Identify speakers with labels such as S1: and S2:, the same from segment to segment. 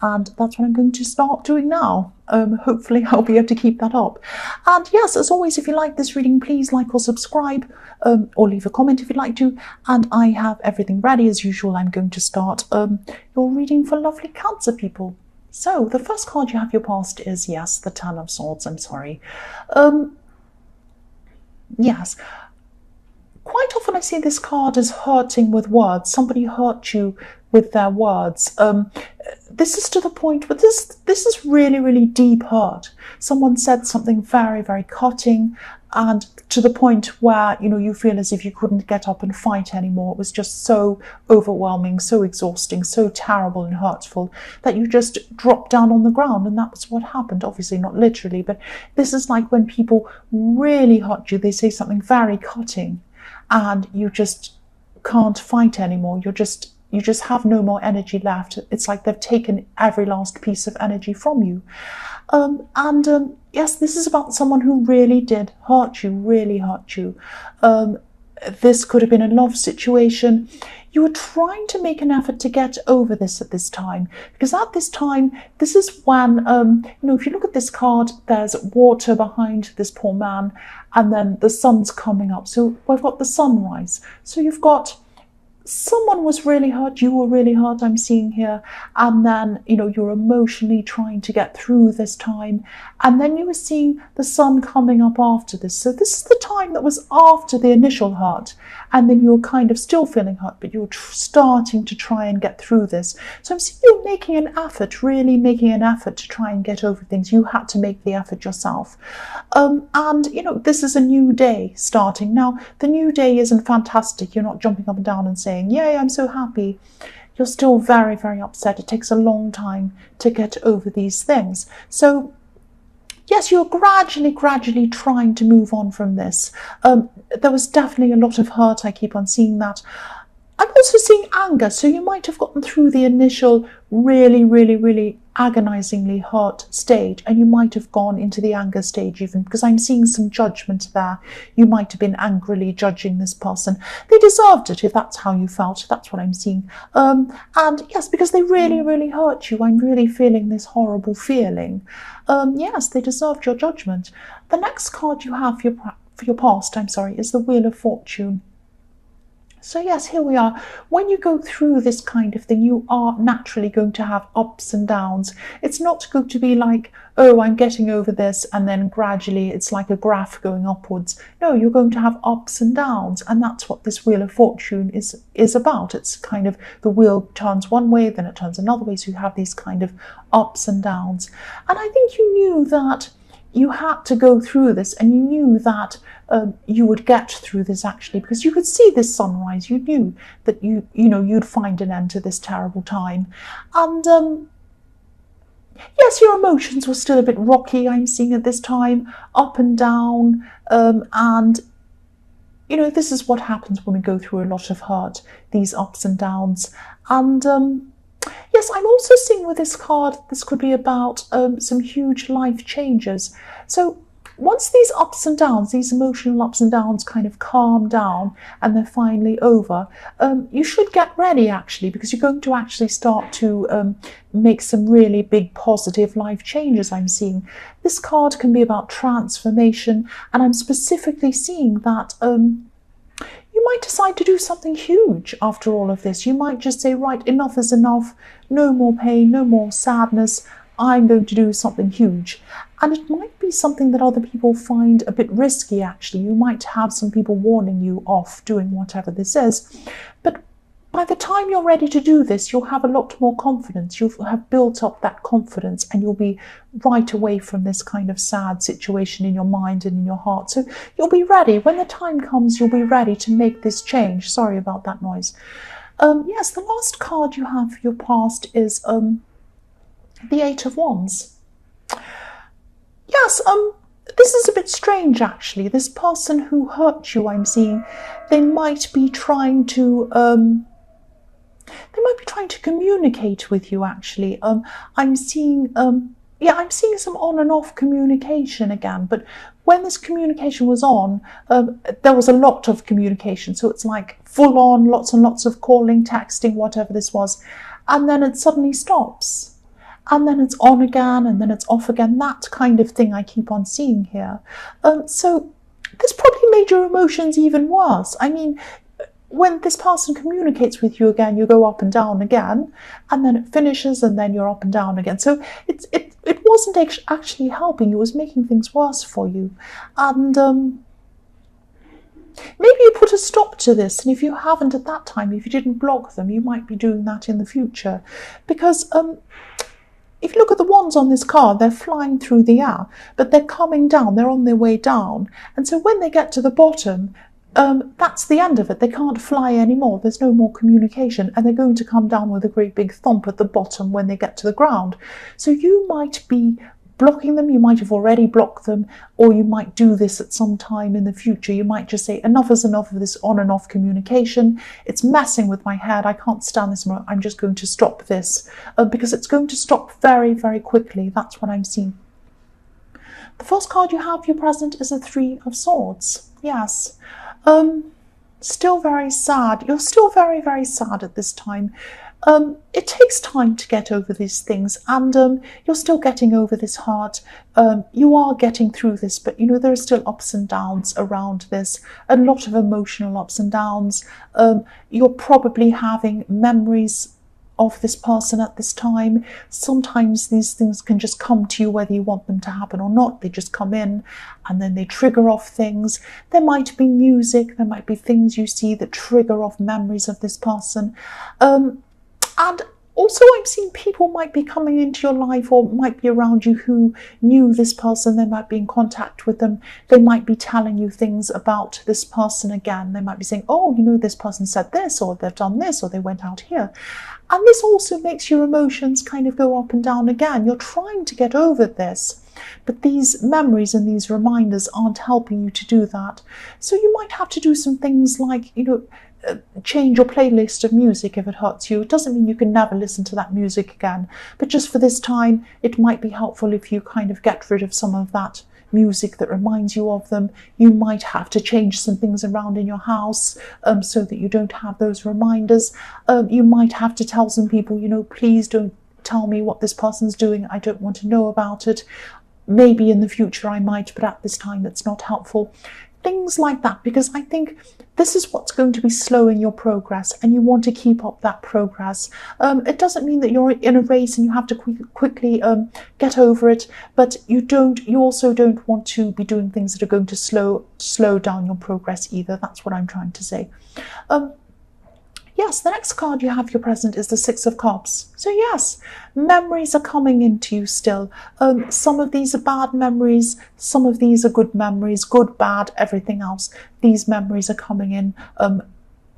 S1: and that's what I'm going to start doing now. Hopefully I'll be able to keep that up. And yes, as always, if you like this reading, please like or subscribe, or leave a comment if you'd like to. And I have everything ready as usual. I'm going to start your reading for lovely Cancer people. So the first card you have your past is, yes, the Ten of Swords. I'm sorry. Yes. Quite often I see this card as hurting with words. Somebody hurt you with their words. This is to the point where this is really, really deep hurt. Someone said something very, very cutting, and to the point where, you know, you feel as if you couldn't get up and fight anymore. It was just so overwhelming, so exhausting, so terrible and hurtful that you just dropped down on the ground, and that was what happened. Obviously not literally, but this is like when people really hurt you. They say something very cutting and you just can't fight anymore. You just have no more energy left. It's like they've taken every last piece of energy from you. Yes, this is about someone who really did hurt you, really hurt you. This could have been a love situation. You were trying to make an effort to get over this at this time, because at this time, this is when, you know, if you look at this card, there's water behind this poor man, and then the sun's coming up. So we've got the sunrise. So you've got someone was really hurt, you were really hurt, I'm seeing here, and then, you know, you're emotionally trying to get through this time, and then you were seeing the sun coming up after this. So this is the time that was after the initial hurt, and then you're kind of still feeling hurt, but you're starting to try and get through this. So I'm seeing you making an effort, really making an effort to try and get over things. You had to make the effort yourself. And, you know, this is a new day starting. Now, the new day isn't fantastic. You're not jumping up and down and saying, yay, I'm so happy. You're still very, very upset. It takes a long time to get over these things. So yes, you're gradually trying to move on from this. There was definitely a lot of hurt. I keep on seeing that. I'm also seeing anger. So you might have gotten through the initial really agonizingly hurt stage, and you might have gone into the anger stage even, because I'm seeing some judgment there. You might have been angrily judging this person. They deserved it if that's how you felt. That's what I'm seeing. And yes, because they really hurt you. I'm really feeling this horrible feeling. Yes, they deserved your judgment. The next card you have for your past, I'm sorry, is the Wheel of Fortune. So yes, here we are. When you go through this kind of thing, you are naturally going to have ups and downs. It's not going to be like, oh, I'm getting over this, and then gradually it's like a graph going upwards. No, you're going to have ups and downs, and that's what this Wheel of Fortune is about. It's kind of the wheel turns one way, then it turns another way, so you have these kind of ups and downs. And I think you knew that you had to go through this, and you knew that you would get through this, actually, because you could see this sunrise. You knew that you'd find an end to this terrible time. And yes, your emotions were still a bit rocky, I'm seeing at this time, up and down, and you know, this is what happens when we go through a lot of hurt, these ups and downs. And yes, I'm also seeing with this card, this could be about some huge life changes. So once these ups and downs, these emotional ups and downs kind of calm down and they're finally over, you should get ready, actually, because you're going to actually start to make some really big positive life changes, I'm seeing. This card can be about transformation, and I'm specifically seeing that you might decide to do something huge after all of this. You might just say, right, enough is enough, no more pain, no more sadness, I'm going to do something huge. And it might be something that other people find a bit risky, actually. You might have some people warning you off doing whatever this is. But by the time you're ready to do this, you'll have a lot more confidence. You'll have built up that confidence, and you'll be right away from this kind of sad situation in your mind and in your heart. So you'll be ready. When the time comes, you'll be ready to make this change. Sorry about that noise. Yes, the last card you have for your past is the Eight of Wands. Yes, this is a bit strange, actually. This person who hurt you, I'm seeing, they might be trying to communicate with you, actually. I'm seeing I'm seeing some on and off communication again, but when this communication was on, there was a lot of communication. So it's like full on, lots and lots of calling, texting, whatever this was, and then it suddenly stops. and then it's on again, and then it's off again. That kind of thing I keep on seeing here. So this probably made your emotions even worse. I mean, when this person communicates with you again, you go up and down again, and then it finishes, and then you're up and down again. So it wasn't actually helping. It was making things worse for you. And maybe you put a stop to this, and if you haven't at that time, if you didn't block them, you might be doing that in the future. Because if you look at the wands on this card, they're flying through the air, but they're coming down, they're on their way down. And so when they get to the bottom, that's the end of it. They can't fly anymore. There's no more communication, and they're going to come down with a great big thump at the bottom when they get to the ground. So you might be blocking them, you might have already blocked them, or you might do this at some time in the future. You might just say, enough is enough of this on and off communication. It's messing with my head. I can't stand this more. I'm just going to stop this, because it's going to stop very, very quickly. That's what I'm seeing. The first card you have, your present, is a Three of Swords. Yes. Still very sad. You're still very, very sad at this time. It takes time to get over these things, and you're still getting over this hurt. You are getting through this, but you know there are still ups and downs around this, a lot of emotional ups and downs. You're probably having memories of this person at this time. Sometimes these things can just come to you whether you want them to happen or not. They just come in and then they trigger off things. There might be music, there might be things you see that trigger off memories of this person. And also I'm seeing people might be coming into your life or might be around you who knew this person. They might be in contact with them. They might be telling you things about this person again. They might be saying, oh, you know, this person said this, or they've done this, or they went out here. And this also makes your emotions kind of go up and down again. You're trying to get over this, but these memories and these reminders aren't helping you to do that. So you might have to do some things like, you know, change your playlist of music if it hurts you. It doesn't mean you can never listen to that music again, but just for this time, it might be helpful if you kind of get rid of some of that music that reminds you of them. You might have to change some things around in your house so that you don't have those reminders. You might have to tell some people, you know, please don't tell me what this person's doing. I don't want to know about it. Maybe in the future I might, but at this time it's not helpful. Things like that, because I think this is what's going to be slowing your progress, and you want to keep up that progress. It doesn't mean that you're in a race and you have to quickly get over it, but you also don't want to be doing things that are going to slow down your progress either. That's what I'm trying to say. Yes, the next card you have, your present, is the Six of Cups. So yes, memories are coming into you still. Some of these are bad memories, some of these are good memories, good, bad, everything else. These memories are coming in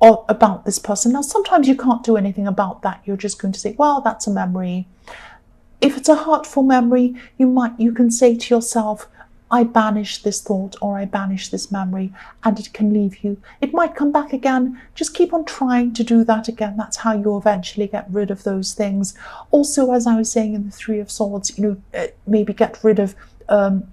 S1: about this person. Now, sometimes you can't do anything about that. You're just going to say, well, that's a memory. If it's a hurtful memory, you can say to yourself, I banish this thought, or I banish this memory, and it can leave you. It might come back again. Just keep on trying to do that again. That's how you eventually get rid of those things. Also, as I was saying in the Three of Swords, you know, maybe get rid of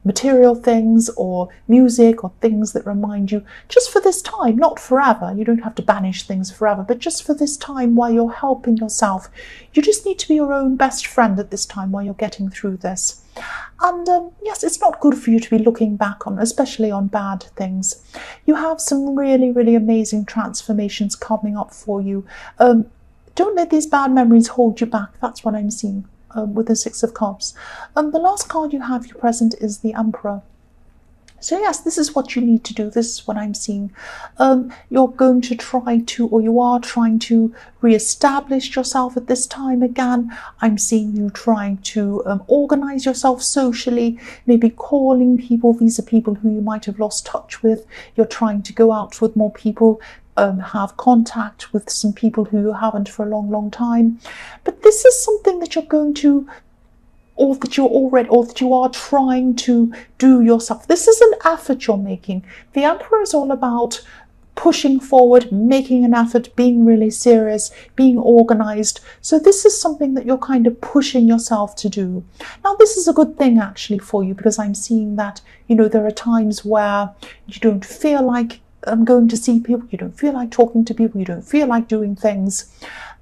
S1: material things or music or things that remind you, just for this time, not forever. You don't have to banish things forever, but just for this time while you're helping yourself. You just need to be your own best friend at this time while you're getting through this. And yes, it's not good for you to be looking back on, especially on bad things. You have some really, really amazing transformations coming up for you. Don't let these bad memories hold you back. That's what I'm seeing with the Six of Cups. The last card you have, your present, is the Emperor. So yes, this is what you need to do. This is what I'm seeing. You're going to try to, or you are trying to re-establish yourself at this time again. I'm seeing you trying to organize yourself socially, maybe calling people. These are people who you might have lost touch with. You're trying to go out with more people, have contact with some people who you haven't for a long, long time. But this is something that you're going to, or that you are trying to do yourself. This is an effort you're making. The Emperor is all about pushing forward, making an effort, being really serious, being organized. So this is something that you're kind of pushing yourself to do. Now, this is a good thing actually for you, because I'm seeing that, you know, there are times where you don't feel like going to see people, you don't feel like talking to people, you don't feel like doing things,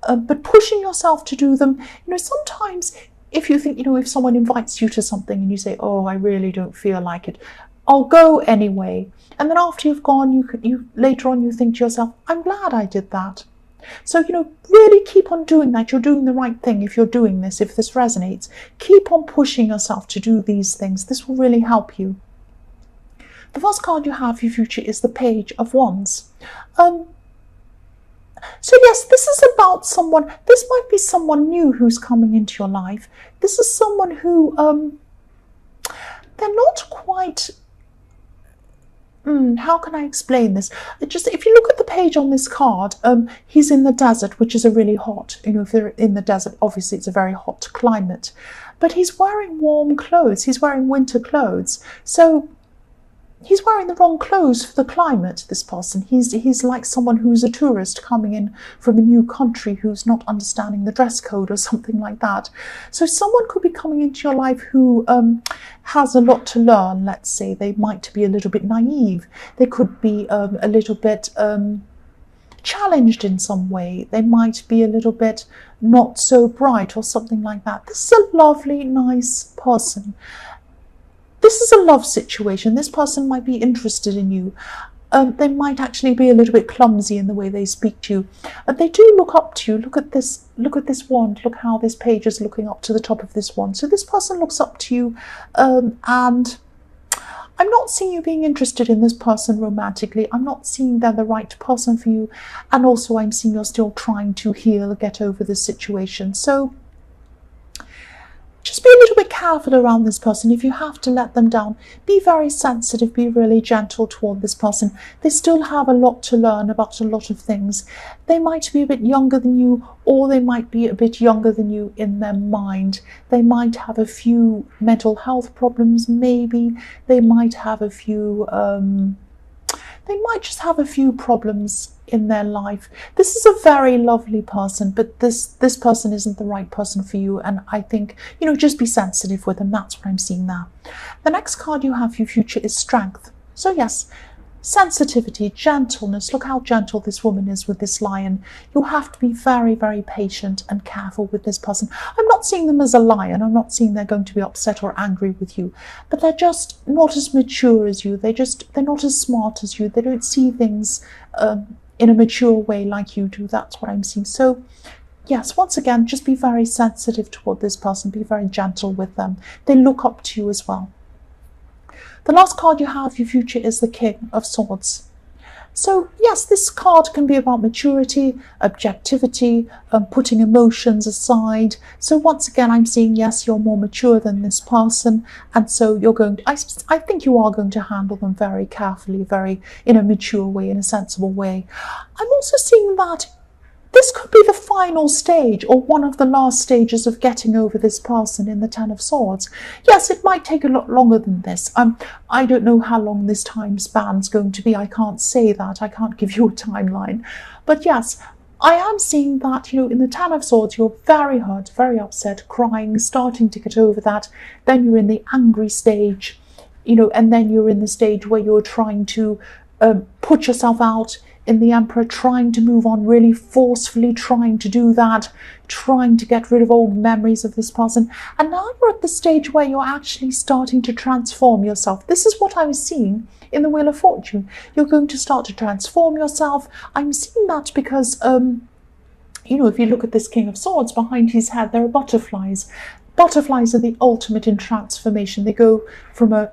S1: but pushing yourself to do them. You know, sometimes if you think, you know, if someone invites you to something and you say, oh, I really don't feel like it, I'll go anyway. And then after you've gone, you later on you think to yourself, I'm glad I did that. So, you know, really keep on doing that. You're doing the right thing if you're doing this, if this resonates. Keep on pushing yourself to do these things. This will really help you. The first card you have for your future is the Page of Wands. So yes, this is about someone, this might be someone new who's coming into your life. This is someone who, they're not quite, how can I explain this? Just, if you look at the page on this card, he's in the desert, which is a really hot, you know, if they're in the desert, obviously it's a very hot climate. But he's wearing warm clothes, he's wearing winter clothes. So he's wearing the wrong clothes for the climate, this person. He's like someone who's a tourist coming in from a new country who's not understanding the dress code or something like that. So someone could be coming into your life who has a lot to learn, let's say. They might be a little bit naive. They could be a little bit challenged in some way. They might be a little bit not so bright or something like that. This is a lovely, nice person. This is a love situation. This person might be interested in you. They might actually be a little bit clumsy in the way they speak to you. They do look up to you. Look at this wand. Look how this page is looking up to the top of this wand. So this person looks up to you, and I'm not seeing you being interested in this person romantically. I'm not seeing they're the right person for you. And also I'm seeing you're still trying to heal, get over this situation. So just be a little bit careful around this person. If you have to let them down, be very sensitive, be really gentle toward this person. They still have a lot to learn about a lot of things. They might be a bit younger than you, or they might be a bit younger than you in their mind. They might have a few mental health problems, maybe. They might have a few, they might just have a few problems in their life. This is a very lovely person, but this person isn't the right person for you. And I think, you know, just be sensitive with them. That's what I'm seeing now. The next card you have for your future is Strength. So yes, sensitivity, gentleness. Look how gentle this woman is with this lion. You'll have to be very, very patient and careful with this person. I'm not seeing them as a lion. I'm not seeing they're going to be upset or angry with you, but they're just not as mature as you. They're not as smart as you. They don't see things in a mature way like you do. That's what I'm seeing. So yes, once again, just be very sensitive toward this person. Be very gentle with them. They look up to you as well. The last card you have for your future is the King of Swords. So yes, this card can be about maturity, objectivity, putting emotions aside. So once again, I'm seeing, yes, you're more mature than this person. And so you're going to, I think you are going to handle them very carefully, very in a mature way, in a sensible way. I'm also seeing that this could be the final stage or one of the last stages of getting over this person in the Ten of Swords. Yes, it might take a lot longer than this. I don't know how long this time span's going to be. I can't say that. I can't give you a timeline. But yes, I am seeing that, you know, in the Ten of Swords, you're very hurt, very upset, crying, starting to get over that. Then you're in the angry stage, you know, and then you're in the stage where you're trying to put yourself out in the Emperor, trying to move on, really forcefully trying to do that, trying to get rid of old memories of this person. And now you're at the stage where you're actually starting to transform yourself. This is what I was seeing in the Wheel of Fortune. You're going to start to transform yourself. I'm seeing that because, you know, if you look at this King of Swords, behind his head, there are butterflies. Butterflies are the ultimate in transformation. They go from a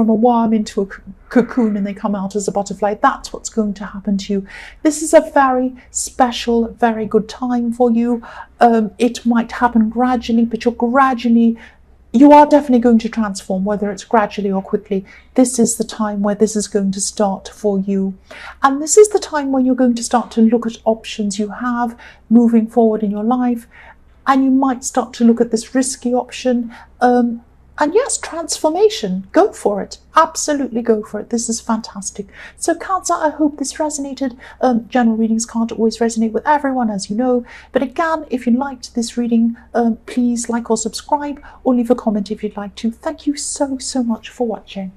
S1: worm into a cocoon and they come out as a butterfly. That's what's going to happen to you. This is a very special, very good time for you. It might happen gradually, but you are definitely going to transform, whether it's gradually or quickly. This is the time where this is going to start for you. And this is the time when you're going to start to look at options you have moving forward in your life. And you might start to look at this risky option. And yes, transformation. Go for it. Absolutely go for it. This is fantastic. So Cancer, I hope this resonated. General readings can't always resonate with everyone, as you know. But again, if you liked this reading, please like or subscribe or leave a comment if you'd like to. Thank you so, so much for watching.